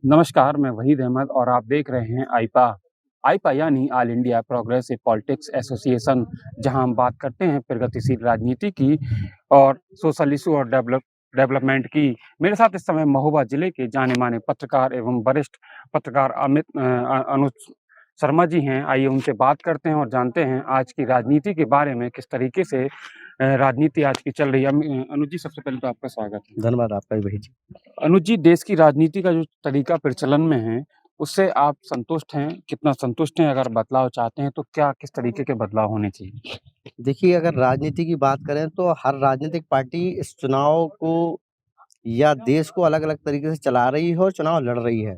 नमस्कार, मैं वहीद अहमद और आप देख रहे हैं आइपा। आइपा यानी all India progressive politics association, जहां हम बात करते हैं प्रगतिशील राजनीति की और सोशल इशू और डेवलपमेंट की। मेरे साथ इस समय महोबा जिले के जाने-माने पत्रकार एवं वरिष्ठ पत्रकार अनुज शर्मा जी हैं। आइए उनसे बात करते हैं और जानते हैं आज की राजनीति के बारे में, किस तरीके से राजनीति आज की चल रही है। अनुज जी, सबसे पहले तो आपका स्वागत है। धन्यवाद आपका भी भाई जी। अनुज जी, देश की राजनीति का जो तरीका प्रचलन में है, उससे आप संतुष्ट हैं? कितना संतुष्ट हैं? अगर बदलाव चाहते हैं, तो क्या किस तरीके के बदलाव होने चाहिए? देखिए, अगर राजनीति की बात करें तो हर राजनीतिक पार्टी इस चुनाव को या देश को अलग-अलग तरीके से चला रही है और चुनाव लड़ रही है।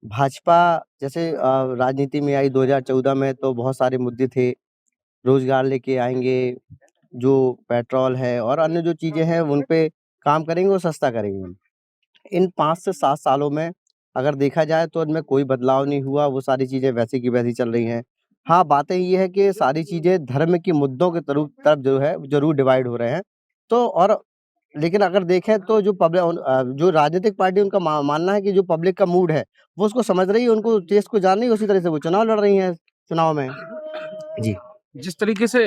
भाजपा जैसे राजनीति में आई 2014 में तो बहुत सारे मुद्दे थे, रोज़गार लेके आएँगे, जो पेट्रोल है और अन्य जो चीज़ें हैं उन पे काम करेंगे और सस्ता करेंगे। इन 5 से 7 सालों में अगर देखा जाए तो इनमें कोई बदलाव नहीं हुआ, वो सारी चीज़ें वैसी की वैसी चल रही हैं। हाँ, बातें ये है कि सारी चीज़ें धर्म के मुद्दों के तरफ जो है ज़रूर डिवाइड हो रहे हैं। तो और लेकिन अगर देखें तो जो राजनीतिक पार्टी उनका मानना है कि जो पब्लिक का मूड है, वो उसको समझ रही है, उनको देश को जान रही है, उसी तरह से वो चुनाव लड़ रही हैं चुनाव में। जी। जिस तरीके से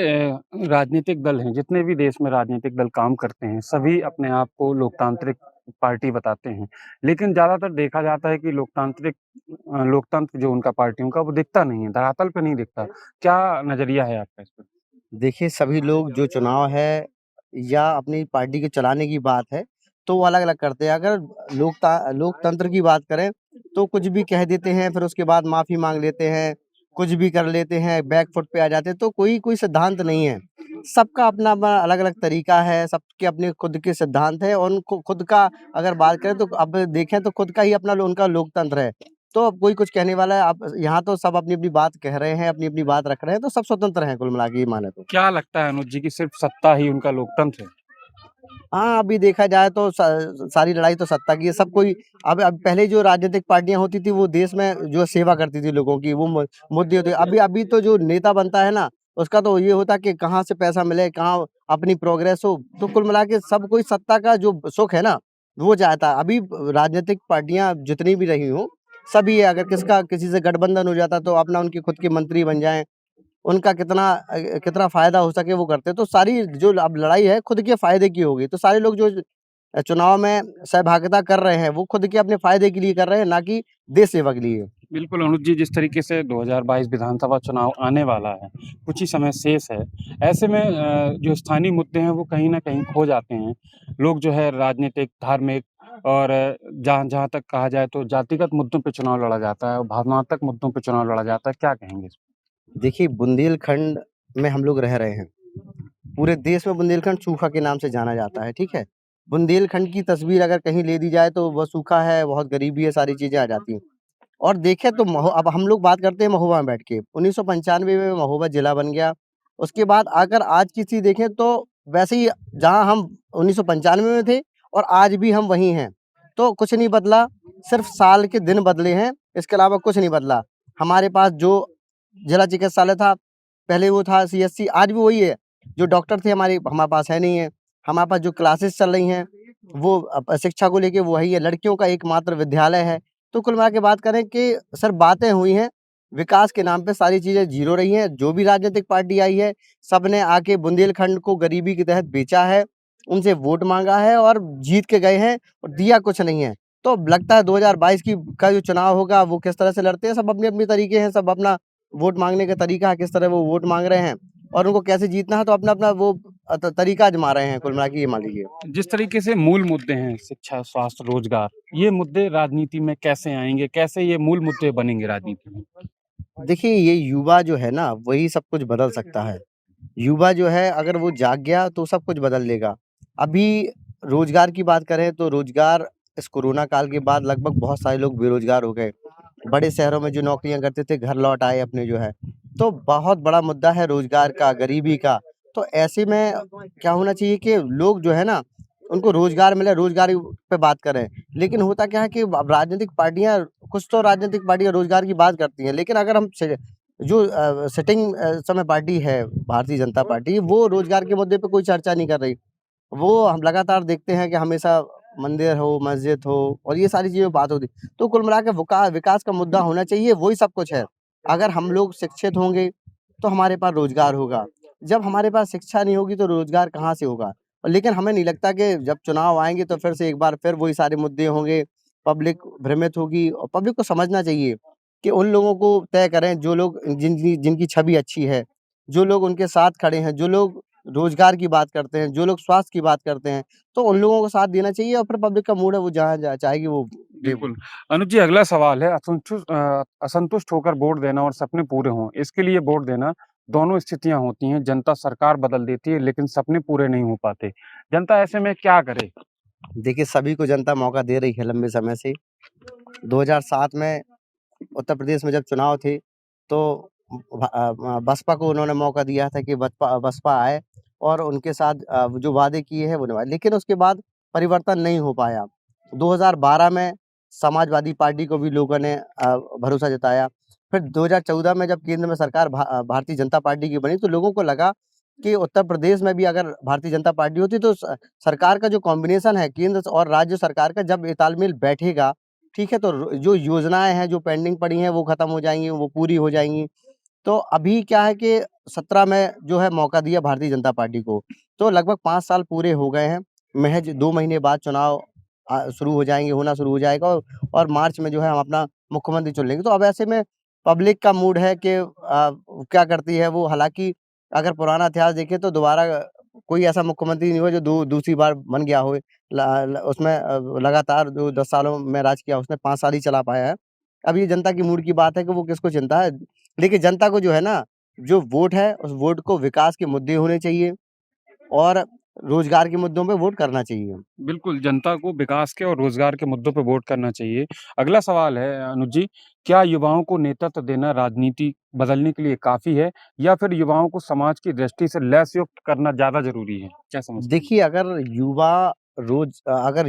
राजनीतिक दल हैं, जितने भी देश में राजनीतिक दल काम करते हैं, सभी अपने आप को लोकतांत्रिक पार्टी बताते हैं। लेकिन ज़्यादातर देखा जाता है कि लोकतंत्र जो उनका पार्टियों का, वो दिखता नहीं है, धरातल पे नहीं दिखता। क्या नज़रिया है आपका इस पे? देखिए, सभी लोग जो चुनाव है या अपनी पार्टी के चलाने की बात है, तो वो अलग-अलग करते हैं। अगर लोकतंत्र की बात करें, तो कुछ भी कह देते हैं, फिर उसके बाद माफ़ी माँग लेते हैं, कुछ भी कर लेते हैं, बैक फुट पे आ जाते हैं, तो कोई सिद्धांत नहीं है। सबका अपना-अपना अलग-अलग तरीका है, सबके अपने खुद के सिद्धांत हैं और उनको खुद का अगर बात करें तो अब देखें तो खुद का ही अपना उनका लोकतंत्र है। तो अब कोई कुछ कहने वाला है, अब यहाँ तो सब अपनी-अपनी बात कह रहे हैं, अपनी-अपनी बात रख रहे हैं, तो सब स्वतंत्र हैं कुल मिला के ये माने तो। क्या लगता है अनुज जी कि सिर्फ़ सत्ता ही उनका लोकतंत्र है? हाँ, अभी देखा जाए तो सारी लड़ाई तो सत्ता की है, सब कोई अब पहले जो राजनीतिक पार्टियाँ होती थी, वो देश में जो सेवा करती थी लोगों की, वो मुद्दे होते अभी अभी तो जो नेता बनता है ना, उसका तो ये होता है कि कहाँ से पैसा मिले, कहाँ अपनी प्रोग्रेस हो, तो कुल मिला के सब कोई सत्ता का जो सुख है ना, वो चाहता है। अभी राजनीतिक पार्टियाँ जितनी भी रही हों, सभी है अगर किसी से गठबंधन हो जाता, तो अपना उनके खुद के मंत्री बन जाएँ, उनका कितना फ़ायदा हो सके वो करते हैं। तो सारी जो अब लड़ाई है खुद के फ़ायदे की होगी। तो सारे लोग जो चुनाव में सहभागिता कर रहे हैं, वो खुद के अपने फ़ायदे के लिए कर रहे हैं, ना कि देश सेवा के लिए। बिल्कुल अनुज जी, जिस तरीके से 2022 विधानसभा चुनाव आने वाला है, कुछ ही समय शेष है। ऐसे में जो स्थानीय मुद्दे हैं, वो कहीं न कहीं खो जाते हैं। लोग जो है राजनीतिक, धार्मिक और जहाँ जहाँ तक कहा जाए तो जातिगत मुद्दों पे चुनाव लड़ा जाता है और भावनात्मक मुद्दों पे चुनाव लड़ा जाता है। क्या कहेंगे इस पे? देखिए, बुंदेलखंड में हम लोग रह रहे हैं। पूरे देश में बुंदेलखंड सूखा के नाम से जाना जाता है, ठीक है? बुंदेलखंड की तस्वीर अगर कहीं ले दी जाए तो वो सूखा है, बहुत गरीबी है, सारी चीज़ें आ जाती हैं। और देखें तो अब हम लोग बात करते हैं महोबा में बैठ के। 1995 में महोबा जिला बन गया। उसके बाद अगर आज की चीज़ देखें तो वैसे ही जहाँ हम 1995 में थे और आज भी हम वहीं हैं। तो कुछ नहीं बदला, सिर्फ़ साल के दिन बदले हैं, इसके अलावा कुछ नहीं बदला। हमारे पास जो जिला चिकित्सालय था, पहले वो था सीएचसी, आज भी वही है। जो डॉक्टर थे हमारे पास है नहीं है। हमारे पास जो क्लासेस चल रही हैं, वो शिक्षा को लेके वही है, लड़कियों का एकमात्र विद्यालय है। तो कुल मिला के बात करें कि सिर्फ बातें हुई हैं, विकास के नाम पे सारी चीज़ें ज़ीरो रही हैं। जो भी राजनीतिक पार्टी आई है, सबने आके बुंदेलखंड को गरीबी के तहत बेचा है, उनसे वोट माँगा है और जीत के गए हैं और दिया कुछ नहीं है। तो अब लगता है 2022 का जो चुनाव होगा, वो किस तरह से लड़ते हैं, सब अपने-अपने तरीके हैं, सब अपना वोट माँगने का तरीका है, किस तरह वो वोट माँग रहे हैं और उनको कैसे जीतना है, तो अपना-अपना वो तरीका आज़मा रहे हैं, कुल मिला के ये मान लीजिए। जिस तरीके से मूल मुद्दे हैं शिक्षा, स्वास्थ्य, रोज़गार, ये मुद्दे राजनीति में कैसे आएँगे? कैसे ये मूल मुद्दे बनेंगे राजनीति में? देखिए, ये युवा जो है ना, वही सब कुछ बदल सकता है। युवा जो है अगर वो जाग गया तो सब कुछ बदल देगा। अभी रोज़गार की बात करें तो रोज़गार इस कोरोना काल के बाद लगभग बहुत सारे लोग बेरोज़गार हो गए। बड़े शहरों में जो नौकरियाँ करते थे घर लौट आए अपने जो है। तो बहुत बड़ा मुद्दा है रोज़गार का, गरीबी का। तो ऐसे में क्या होना चाहिए कि लोग जो है ना, उनको रोज़गार मिले, रोज़गार पे बात करें। लेकिन होता क्या है कि अब राजनीतिक पार्टियाँ कुछ तो राजनीतिक पार्टियाँ रोज़गार की बात करती हैं, लेकिन अगर हम जो सिटिंग समय पार्टी है, भारतीय जनता पार्टी, वो रोज़गार के मुद्दे पे कोई चर्चा नहीं कर रही। वो हम लगातार देखते हैं कि हमेशा मंदिर हो, मस्जिद हो और ये सारी चीज़ें बात होती। तो कुल मिला के विकास का मुद्दा होना चाहिए, वही सब कुछ है। अगर हम लोग शिक्षित होंगे, तो हमारे पास रोज़गार होगा। जब हमारे पास शिक्षा नहीं होगी, तो रोज़गार कहाँ से होगा? लेकिन हमें नहीं लगता कि जब चुनाव आएँगे, तो फिर से एक बार फिर वही सारे मुद्दे होंगे, पब्लिक भ्रमित होगी और पब्लिक को समझना चाहिए कि उन लोगों को तय करें, जो लोग जिनकी छवि अच्छी है, जो लोग उनके साथ खड़े हैं, जो लोग रोज़गार की बात करते हैं, जो लोग स्वास्थ्य की बात करते हैं, तो उन लोगों को साथ देना चाहिए और फिर पब्लिक का मूड है वो जहाँ चाहेगी वो दे वो। बिल्कुल। अनुज जी, अगला सवाल है असंतुष्ट होकर वोट देना और सपने पूरे हों, इसके लिए वोट देना दोनों स्थितियाँ होती हैं। जनता सरकार बदल देती है, लेकिन सपने पूरे नहीं हो पाते। जनता ऐसे में क्या करे? देखिए, सभी को जनता मौका दे रही है लंबे समय से। 2007 में उत्तर प्रदेश में जब चुनाव थे, तो बसपा को उन्होंने मौका दिया था कि बसपा बसपा आए और उनके साथ जो वादे किए हैं वो निभाए। लेकिन उसके बाद परिवर्तन नहीं हो पाया। 2012 में समाजवादी पार्टी को भी लोगों ने भरोसा जताया। फिर 2014 में जब केंद्र में सरकार भारतीय जनता पार्टी की बनी, तो लोगों को लगा कि उत्तर प्रदेश में भी अगर भारतीय जनता पार्टी होती, तो सरकार का जो कॉम्बिनेशन है केंद्र और राज्य सरकार का, जब ये तालमेल बैठेगा, ठीक है, तो जो योजनाएँ हैं, जो पेंडिंग पड़ी हैं, वो खत्म हो जाएँगी, वो पूरी हो जाएँगी। तो अभी क्या है कि 17 में जो है मौका दिया भारतीय जनता पार्टी को, तो लगभग 5 साल पूरे हो गए हैं। महज़ 2 महीने बाद चुनाव शुरू हो जाएँगे, होना शुरू हो जाएगा और मार्च में जो है हम अपना मुख्यमंत्री चुन लेंगे। तो अब ऐसे में पब्लिक का मूड है कि क्या करती है वो, हालाँकि अगर पुराना इतिहास देखें तो दोबारा कोई ऐसा मुख्यमंत्री नहीं हुआ जो दूसरी बार बन गया हो। ल ल उसमें लगातार जो 10 सालों में राज किया, उसने 5 साल ही चला पाया है। अब ये जनता की मूड की बात है कि वो किसको चुनता है। देखिए, जनता को जो है ना, जो वोट है, उस वोट को विकास के मुद्दे होने चाहिए और रोज़गार के मुद्दों पे वोट करना चाहिए। बिल्कुल, जनता को विकास के और रोज़गार के मुद्दों पे वोट करना चाहिए। अगला सवाल है अनुज जी, क्या युवाओं को नेतृत्व देना राजनीति बदलने के लिए काफ़ी है या फिर युवाओं को समाज की दृष्टि से लैस युक्त करना ज़्यादा ज़रूरी है? क्या समझते हैं? देखिए, अगर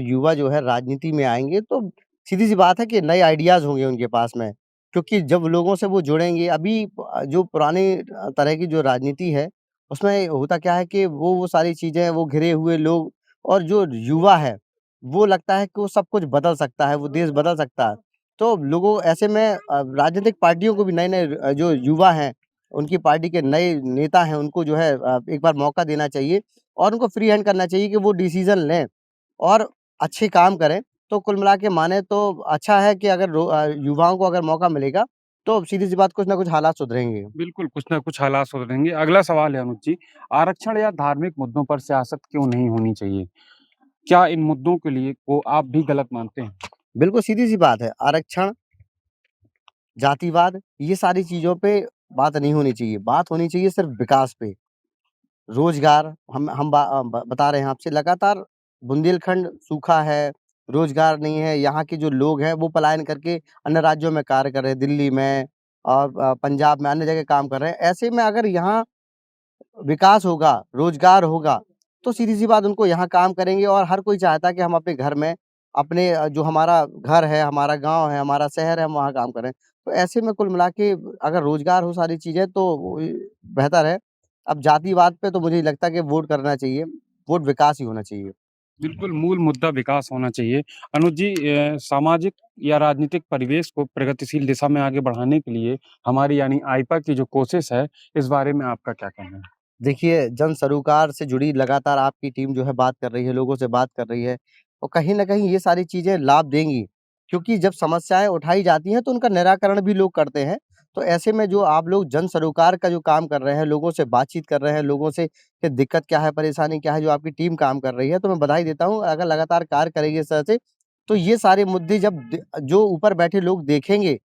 युवा जो है राजनीति में आएँगे, तो सीधी-सी बात है कि नए आइडियाज़ होंगे उनके पास में। क्योंकि जब लोगों से वो जुड़ेंगे, अभी जो पुरानी तरह की जो राजनीति है, उसमें होता क्या है कि वो सारी चीज़ें, वो घिरे हुए लोग और जो युवा है, वो लगता है कि वो सब कुछ बदल सकता है, वो देश बदल सकता है। तो लोगों ऐसे में राजनीतिक पार्टियों को भी नए-नए जो युवा हैं, उनकी पार्टी के नए नेता हैं, उनको जो है एक बार मौका देना चाहिए और उनको फ्री हैंड करना चाहिए कि वो डिसीज़न लें और अच्छे काम करें। तो कुल मिला के माने तो अच्छा है कि अगर युवाओं को अगर मौका मिलेगा, तो सीधी-सी बात, कुछ ना कुछ हालात सुधरेंगे। बिल्कुल, कुछ ना कुछ हालात सुधरेंगे। अगला सवाल है अनुज जी, आरक्षण या धार्मिक मुद्दों पर सियासत क्यों नहीं होनी चाहिए? क्या इन मुद्दों के लिए को आप भी गलत मानते हैं? बिल्कुल सीधी-सी बात है, आरक्षण, जातिवाद, ये सारी चीज़ों पे बात नहीं होनी चाहिए। बात होनी चाहिए सिर्फ़ विकास पे। रोज़गार, हम बता रहे हैं आपसे, लगातार बुंदेलखंड सूखा है, रोज़गार नहीं है, यहाँ के जो लोग हैं वो पलायन करके अन्य राज्यों में कार्य कर रहे हैं, दिल्ली में और पंजाब में, अन्य जगह काम कर रहे हैं। ऐसे में अगर यहाँ विकास होगा, रोज़गार होगा, तो सीधी-सी बात, उनको यहाँ काम करेंगे और हर कोई चाहता है कि हम अपने घर में, अपने जो हमारा घर है, हमारा गाँव है, हमारा शहर है, हम वहाँ काम करें। तो ऐसे में कुल मिला के अगर रोज़गार हो, सारी चीज़ें, तो वो बेहतर है। अब जातिवाद पे तो मुझे नहीं लगता कि वोट करना चाहिए, वोट विकास ही होना चाहिए। बिल्कुल, मूल मुद्दा विकास होना चाहिए। अनुज जी, सामाजिक या राजनीतिक परिवेश को प्रगतिशील दिशा में आगे बढ़ाने के लिए हमारी यानी आइपा की जो कोशिश है, इस बारे में आपका क्या कहना है? देखिए, जन सरोकार से जुड़ी लगातार आपकी टीम जो है बात कर रही है, लोगों से बात कर रही है और कहीं न कहीं ये सारी चीज़ें लाभ देंगी, क्योंकि जब समस्याएँ उठाई जाती हैं, तो उनका निराकरण भी लोग करते हैं। तो ऐसे में जो आप लोग जन सरोकार का जो काम कर रहे हैं, लोगों से बातचीत कर रहे हैं, लोगों से कि दिक्कत क्या है, परेशानी क्या है, जो आपकी टीम काम कर रही है, तो मैं बधाई देता हूँ। अगर लगातार कार्य करेगी इस तरह से, तो ये सारे मुद्दे जब जो ऊपर बैठे लोग देखेंगे,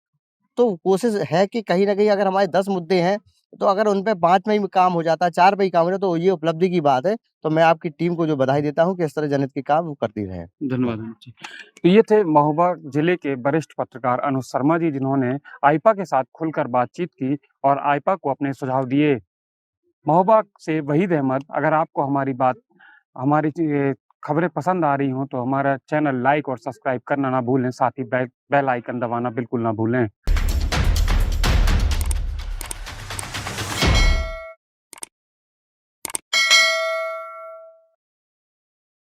तो कोशिश है कि कहीं न कहीं अगर हमारे 10 मुद्दे हैं, तो अगर उन पे 5 में ही काम हो जाता है, 4 पे ही काम हो जाता है, तो ये उपलब्धि की बात है। तो मैं आपकी टीम को जो बधाई देता हूँ कि इस तरह जनहित के काम वो करती रहे। धन्यवाद अनुज जी। तो ये थे महोबा जिले के वरिष्ठ पत्रकार अनुज शर्मा जी, जिन्होंने आइपा के साथ खुलकर बातचीत की और आइपा को अपने सुझाव दिए। महोबा से वहीद अहमद, अगर आपको हमारी खबरें पसंद आ रही हों, तो हमारा चैनल लाइक और सब्सक्राइब करना ना भूलें, साथ ही बेल आइकन दबाना बिल्कुल ना भूलें।